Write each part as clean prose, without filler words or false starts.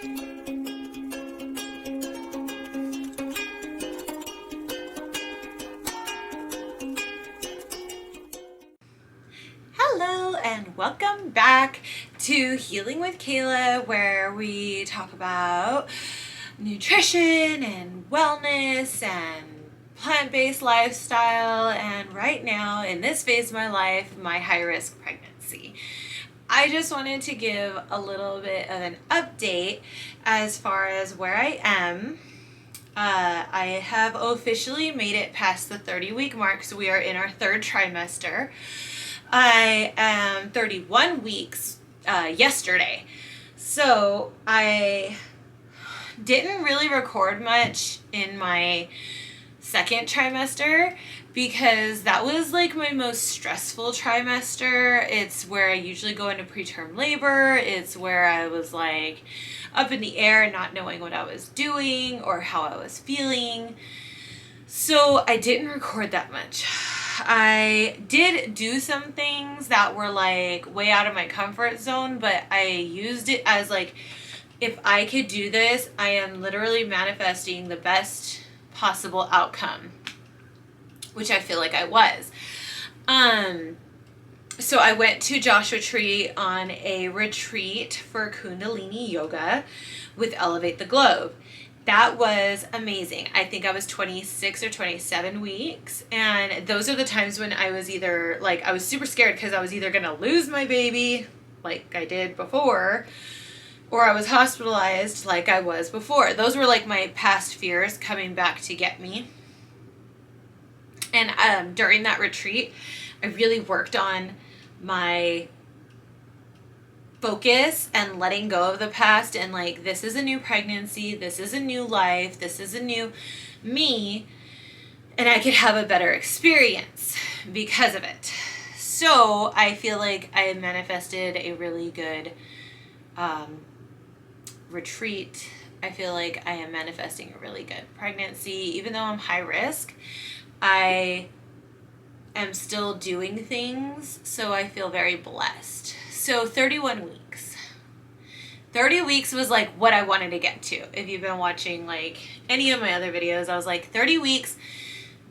Hello and welcome back to Healing with Kayla, where we talk about nutrition and wellness and plant-based lifestyle, and right now in this phase of my life, my high-risk pregnancy. I just wanted to give a little bit of an update as far as where I am. I have officially made it past the 30-week mark, so we are in our third trimester. I am 31 weeks yesterday. So I didn't really record much in my second trimester because that was like my most stressful trimester. It's where I usually go into preterm labor. It's where I was like up in the air and not knowing what I was doing or how I was feeling. So I didn't record that much. I did do some things that were like way out of my comfort zone, but I used it as like, if I could do this, I am literally manifesting the best possible outcome, which I feel like I was. So I went to Joshua Tree on a retreat for Kundalini Yoga with Elevate the Globe. That was amazing. I think I was 26 or 27 weeks. And those are the times when I was either like, I was super scared because I was either going to lose my baby like I did before, or I was hospitalized like I was before. Those were like my past fears coming back to get me. And during that retreat, I really worked on my focus and letting go of the past, and like, this is a new pregnancy, this is a new life, this is a new me, and I could have a better experience because of it. So I feel like I manifested a really good retreat. I feel like I am manifesting a really good pregnancy. Even though I'm high risk, I am still doing things, so I feel very blessed. So 31 weeks. 30 weeks was like what I wanted to get to. If you've been watching like any of my other videos, I was like 30 weeks,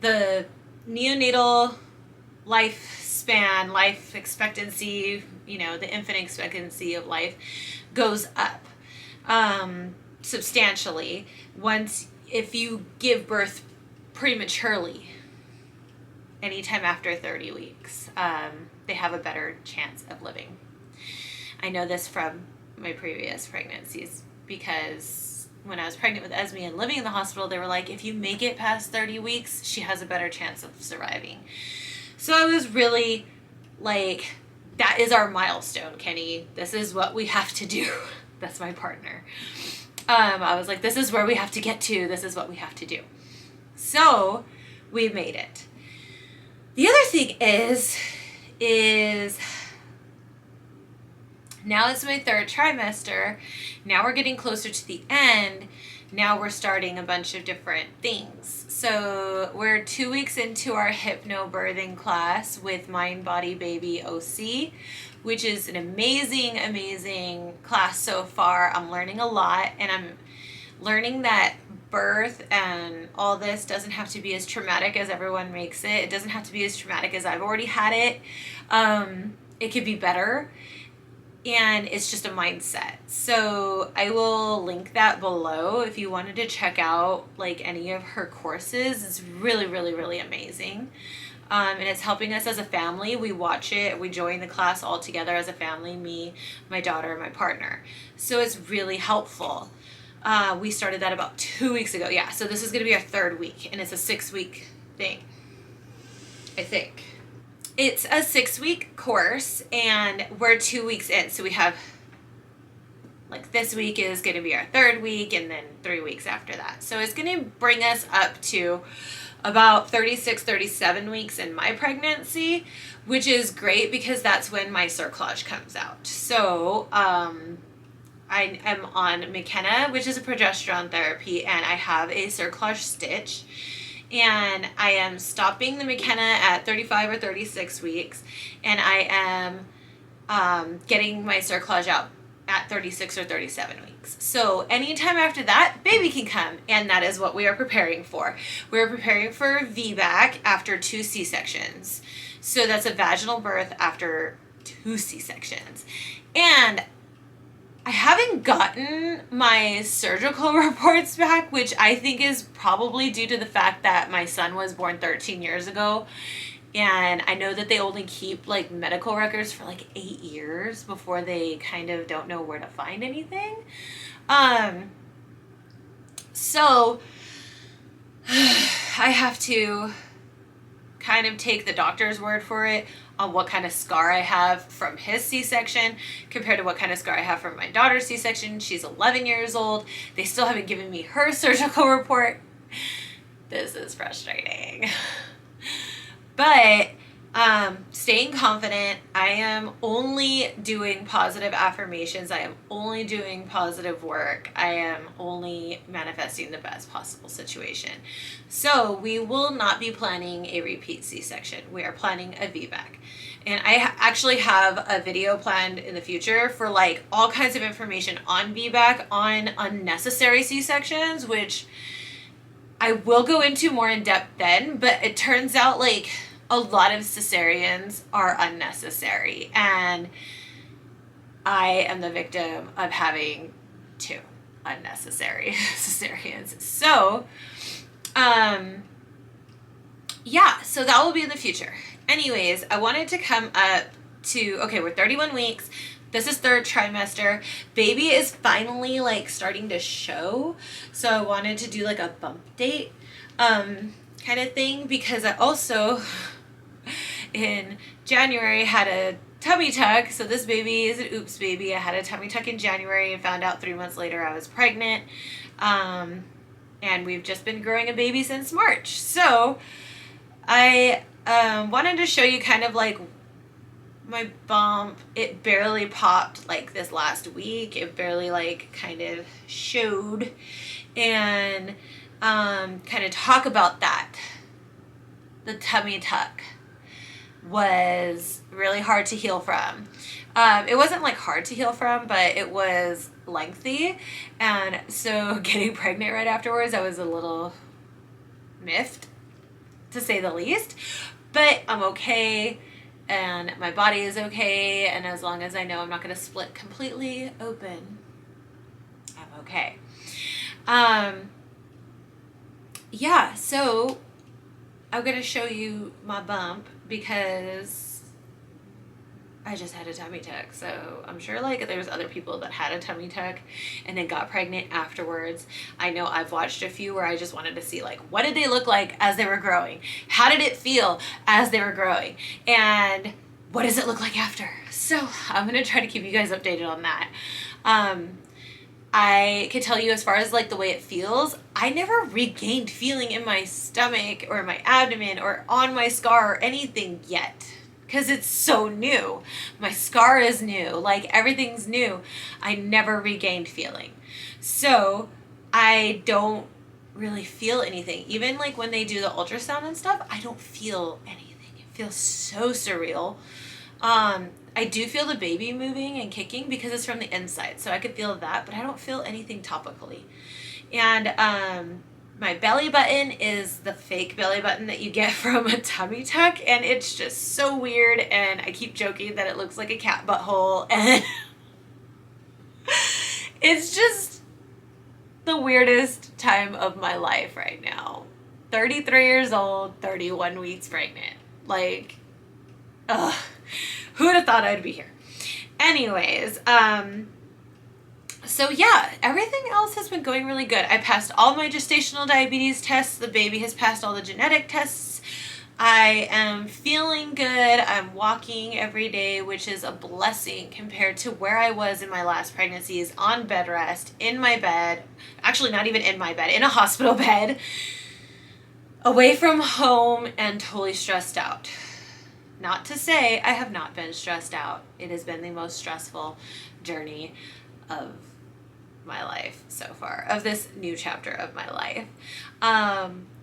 the neonatal lifespan, life expectancy, you know, the infant expectancy of life goes up substantially if you give birth prematurely. Anytime after 30 weeks, they have a better chance of living. I know this from my previous pregnancies because when I was pregnant with Esme and living in the hospital, they were like, if you make it past 30 weeks, she has a better chance of surviving. So I was really like, that is our milestone, Kenny. This is what we have to do. That's my partner. I was like, this is where we have to get to. This is what we have to do. So we made it. The other thing is now it's my third trimester. Now we're getting closer to the end. Now we're starting a bunch of different things. So we're 2 weeks into our hypnobirthing class with Mind Body Baby OC, which is an amazing, amazing class so far. I'm learning a lot, and I'm learning that birth and all this doesn't have to be as traumatic as everyone makes it. It doesn't have to be as traumatic as I've already had it. It could be better, and it's just a mindset. So I will link that below if you wanted to check out like any of her courses. It's really, really, really amazing. And it's helping us as a family. We watch it, we join the class all together as a family, me, my daughter, my partner. So it's really helpful. We started that about 2 weeks ago. Yeah, so this is going to be our third week, and it's a 6-week thing, I think. It's a 6-week course, and we're 2 weeks in. So we have, like, this week is going to be our third week, and then 3 weeks after that. So it's going to bring us up to about 36, 37 weeks in my pregnancy, which is great because that's when my cerclage comes out. So, I am on McKenna, which is a progesterone therapy, and I have a cerclage stitch. And I am stopping the McKenna at 35 or 36 weeks, and I am getting my cerclage out at 36 or 37 weeks. So anytime after that, baby can come, and that is what we are preparing for. We're preparing for VBAC after 2 C-sections. So that's a vaginal birth after 2 C-sections. And I haven't gotten my surgical reports back, which I think is probably due to the fact that my son was born 13 years ago. And I know that they only keep like medical records for like 8 years before they kind of don't know where to find anything. So I have to kind of take the doctor's word for it on what kind of scar I have from his C-section compared to what kind of scar I have from my daughter's C-section. She's 11 years old. They still haven't given me her surgical report. This is frustrating. But staying confident. I am only doing positive affirmations. I am only doing positive work. I am only manifesting the best possible situation. So we will not be planning a repeat C-section. We are planning a VBAC. And I actually have a video planned in the future for like all kinds of information on VBAC, on unnecessary C-sections, which I will go into more in depth then, but it turns out like a lot of cesareans are unnecessary, and I am the victim of having 2 unnecessary cesareans. So, yeah, so that will be in the future. Anyways, I wanted to come up to, okay, we're 31 weeks. This is 3rd trimester. Baby is finally like starting to show. So I wanted to do like a bump date kind of thing, because I also in January had a tummy tuck. So this baby is an oops baby. I had a tummy tuck in January and found out 3 months later I was pregnant. And we've just been growing a baby since March. So I wanted to show you kind of like my bump. It barely popped like this last week. It barely like kind of showed, and kind of talk about that. The tummy tuck was really hard to heal from. It wasn't like hard to heal from, but it was lengthy. And so getting pregnant right afterwards, I was a little miffed, to say the least. But I'm okay, and my body is okay, and as long as I know I'm not going to split completely open, I'm okay. Yeah, so I'm going to show you my bump because I just had a tummy tuck. So I'm sure like there's other people that had a tummy tuck and then got pregnant afterwards. I know I've watched a few where I just wanted to see like, what did they look like as they were growing? How did it feel as they were growing? And what does it look like after? So I'm going to try to keep you guys updated on that. I can tell you as far as like the way it feels, I never regained feeling in my stomach or my abdomen or on my scar or anything yet, because it's so new. My scar is new, like everything's new. I never regained feeling. So I don't really feel anything. Even like when they do the ultrasound and stuff, I don't feel anything. It feels so surreal. I do feel the baby moving and kicking because it's from the inside, so I could feel that, but I don't feel anything topically. And my belly button is the fake belly button that you get from a tummy tuck, and it's just so weird, and I keep joking that it looks like a cat butthole, and it's just the weirdest time of my life right now. 33 years old, 31 weeks pregnant. Like, ugh. Who would have thought I'd be here? Anyways, so yeah, everything else has been going really good. I passed all my gestational diabetes tests. The baby has passed all the genetic tests. I am feeling good. I'm walking every day, which is a blessing compared to where I was in my last pregnancies, on bed rest, in my bed. Actually, not even in my bed, in a hospital bed, away from home, and totally stressed out. Not to say I have not been stressed out. It has been the most stressful journey of my life so far, of this new chapter of my life.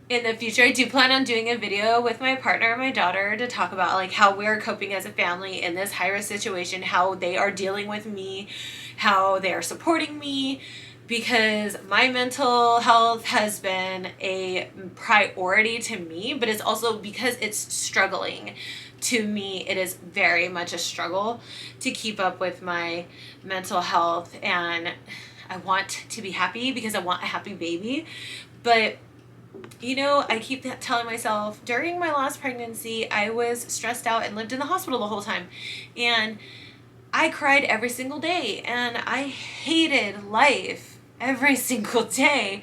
In the future, I do plan on doing a video with my partner and my daughter to talk about like how we're coping as a family in this high-risk situation, how they are dealing with me, how they're supporting me, because my mental health has been a priority to me, but it's also because it's struggling. To me, it is very much a struggle to keep up with my mental health, and I want to be happy because I want a happy baby. But you know, I keep telling myself, during my last pregnancy, I was stressed out and lived in the hospital the whole time. And I cried every single day, and I hated life every single day.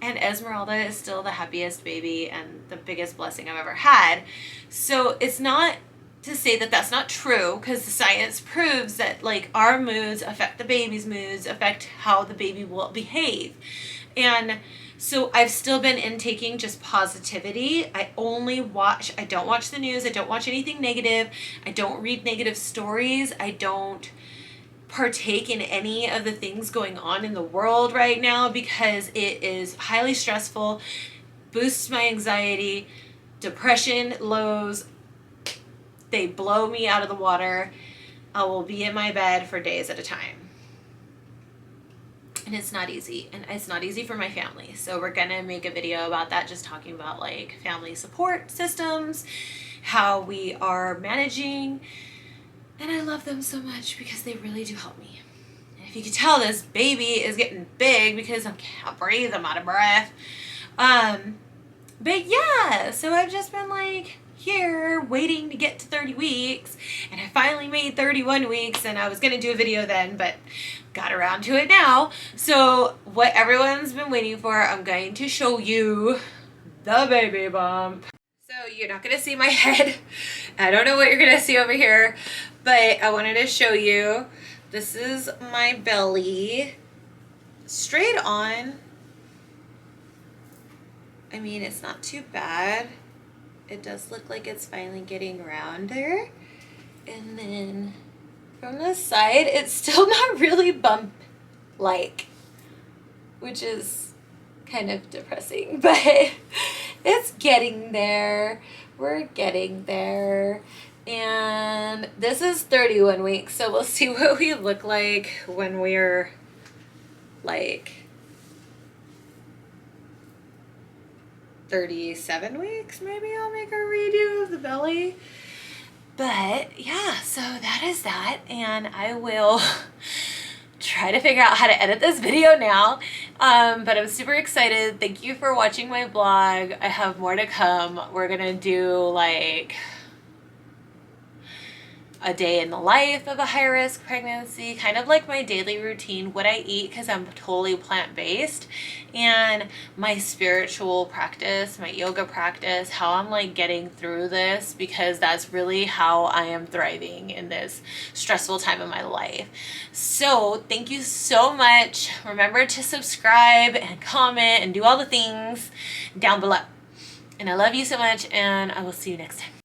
And Esmeralda is still the happiest baby and the biggest blessing I've ever had. So it's not to say that that's not true, because the science proves that like our moods affect the baby's moods, affect how the baby will behave. And so I've still been intaking just positivity. I don't watch the news. I don't watch anything negative. I don't read negative stories. I don't partake in any of the things going on in the world right now, because it is highly stressful, boosts my anxiety, depression lows. They blow me out of the water. I will be in my bed for days at a time. And it's not easy, and it's not easy for my family. So we're gonna make a video about that, just talking about like family support systems, how we are managing. And I love them so much because they really do help me. And if you can tell, this baby is getting big because I can't breathe, I'm out of breath. But yeah, so I've just been like here waiting to get to 30 weeks, and I finally made 31 weeks, and I was gonna do a video then, but got around to it now. So what everyone's been waiting for, I'm going to show you the baby bump. So you're not gonna see my head. I don't know what you're gonna see over here, but I wanted to show you. This is my belly, straight on. I mean, it's not too bad. It does look like it's finally getting rounder. And then from the side, it's still not really bump-like, which is kind of depressing, but it's getting there. We're getting there. And this is 31 weeks, so we'll see what we look like when we're like 37 weeks. Maybe I'll make a redo of the belly. But yeah, so that is that, and I will try to figure out how to edit this video now. But I'm super excited. Thank you for watching my vlog. I have more to come. We're gonna do like a day in the life of a high-risk pregnancy, kind of like my daily routine, what I eat, because I'm totally plant-based, and my spiritual practice, my yoga practice, how I'm like getting through this, because that's really how I am thriving in this stressful time of my life. So thank you so much. Remember to subscribe and comment and do all the things down below. And I love you so much, and I will see you next time.